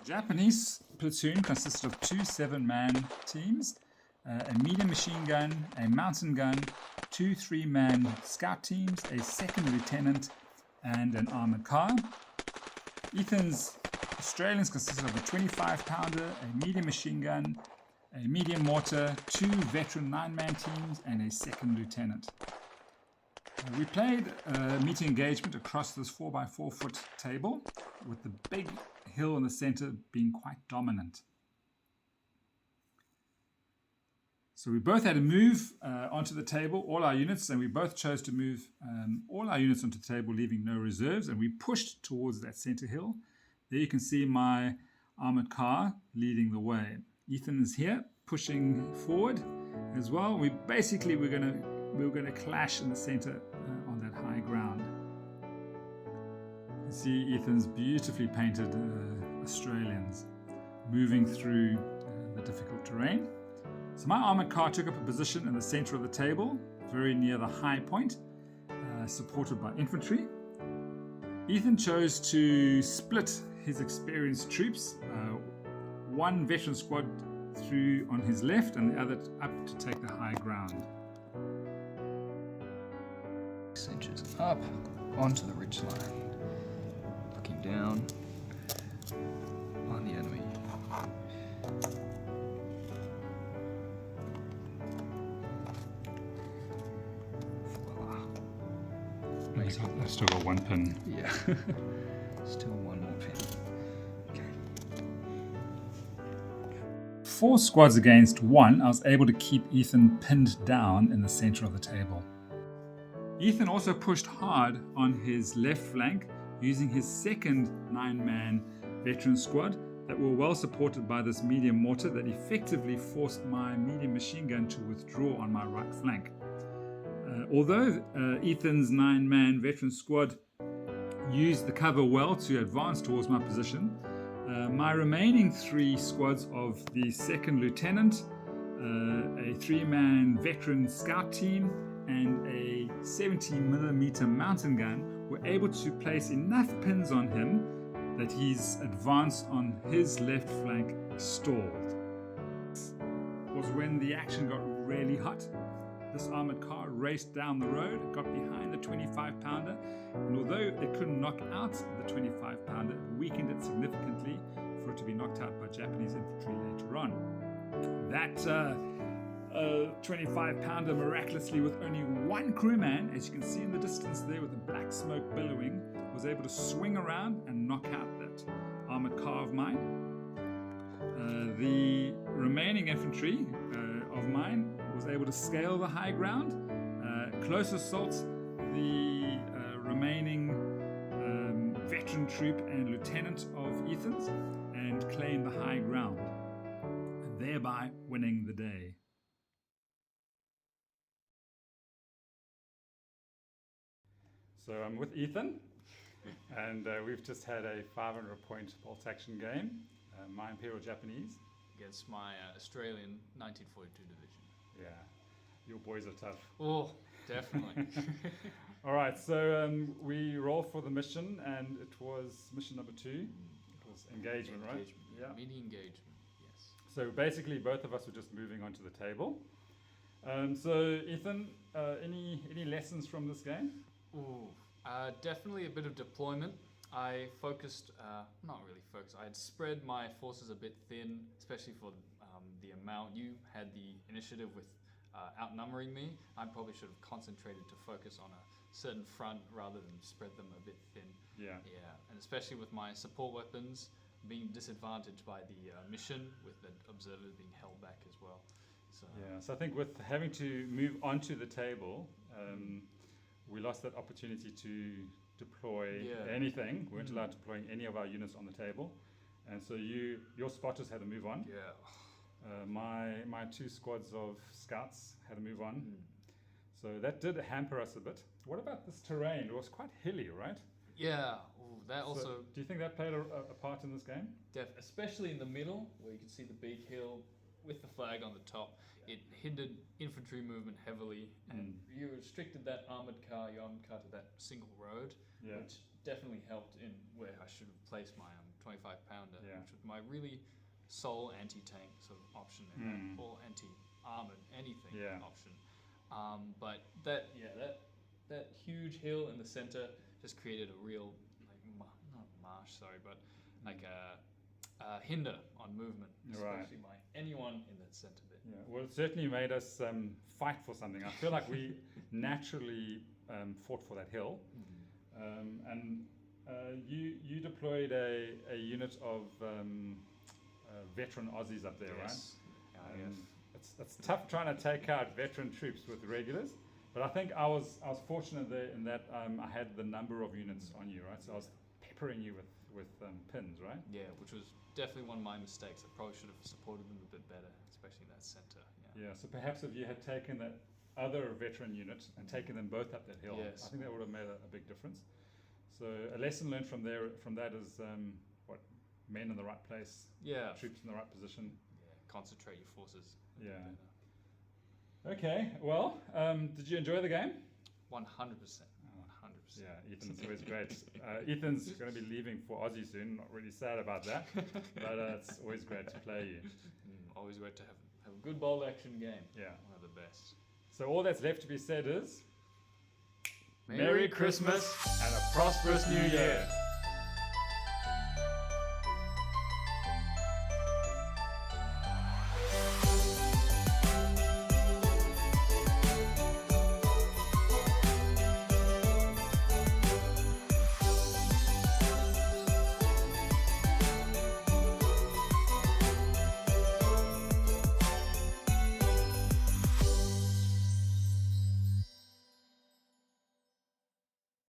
Japanese platoon consisted of 2 7-man teams, a medium machine gun, a mountain gun, 2 3-man scout teams, a second lieutenant, and an armored car. Ethan's Australians consisted of a 25-pounder, a medium machine gun, a medium mortar, 2 veteran 9-man teams, and a second lieutenant. We played meeting engagement across this 4x4 foot table, with the big hill in the center being quite dominant. So we both had to move onto the table, all our units, and we both chose to move all our units onto the table, leaving no reserves, and we pushed towards that center hill. There you can see my armored car leading the way. Ethan is here, pushing forward as well. We're gonna clash in the center on that high ground. You can see Ethan's beautifully painted Australians moving through the difficult terrain. So my armored car took up a position in the center of the table, very near the high point, supported by infantry. Ethan chose to split his experienced troops, one veteran squad through on his left and the other up to take the high ground. 6 inches up onto the ridgeline, looking down on the enemy. I've still got 1 pin. Yeah. Still 1 more pin. Okay. 4 squads against 1, I was able to keep Ethan pinned down in the center of the table. Ethan also pushed hard on his left flank using his second 9-man veteran squad that were well supported by this medium mortar that effectively forced my medium machine gun to withdraw on my right flank. Although Ethan's 9-man veteran squad used the cover well to advance towards my position, my remaining 3 squads of the 2nd lieutenant, a 3-man veteran scout team, and a 70mm mountain gun were able to place enough pins on him that his advance on his left flank stalled. This was when the action got really hot. This armored car raced down the road, got behind the 25-pounder, and although it couldn't knock out the 25-pounder, it weakened it significantly for it to be knocked out by Japanese infantry later on. That 25-pounder miraculously, with only 1 crewman, as you can see in the distance there with the black smoke billowing, was able to swing around and knock out that armored car of mine. The remaining infantry of mine was able to scale the high ground, close assault the remaining veteran troop and lieutenant of Ethan's, and claim the high ground, thereby winning the day. So I'm with Ethan, and we've just had a 500-point bolt action game, my Imperial Japanese against my Australian 1942 division. Yeah, your boys are tough. Oh, definitely. All right, so we roll for the mission, and it was mission number 2. It was engagement, right? Yeah. Mini engagement, yes. So basically, both of us were just moving onto the table. So Ethan, any lessons from this game? Ooh, definitely a bit of deployment. I focused, not really focused, I had spread my forces a bit thin, especially for the amount. You had the initiative with outnumbering me. I probably should have concentrated to focus on a certain front rather than spread them a bit thin. Yeah. Yeah, and especially with my support weapons being disadvantaged by the mission, with the observers being held back as well. So, yeah, so I think with having to move onto the table, we lost that opportunity to deploy anything. We weren't allowed to deploy any of our units on the table, and so your spotters had to move on. Yeah. My 2 squads of scouts had to move on. So that did hamper us a bit. What about this terrain? It was quite hilly, right? Yeah. Ooh, that So also. do you think that played a part in this game? Especially in the middle, where you can see the big hill with the flag on the top. It hindered infantry movement heavily, and you restricted that your armored car to that single road, Yeah. which definitely helped in where I should have placed my 25-pounder, Yeah. which was my really sole anti-tank sort of option in that, or anti-armored anything Yeah. option. But that huge hill in the center just created a real not marsh, sorry, but like a hinder on movement, Right. especially by anyone in that center bit. Yeah, well, it certainly made us fight for something. I feel like we naturally fought for that hill. And you deployed a unit of veteran Aussies up there, Yes. right? It's tough trying to take out veteran troops with regulars, but I think I was fortunate there in that I had the number of units on you, right? So I was peppering you with pins, right? Yeah, which was definitely one of my mistakes. I probably should have supported them a bit better, especially in that center. Yeah, so perhaps if you had taken that other veteran unit and taken them both up that hill, Yes. I think that would have made a big difference. So a lesson learned from that is men in the right place, Yeah. troops in the right position. Yeah, concentrate your forces. a bit Yeah. better. Okay, well, did you enjoy the game? 100%. 100%. Yeah, Ethan's always great. Ethan's going to be leaving for Aussie soon. Not really sad about that, but it's always great to play you. Always great to have a good bolt action game. Yeah. One of the best. So all that's left to be said is Merry Christmas and a prosperous New Year.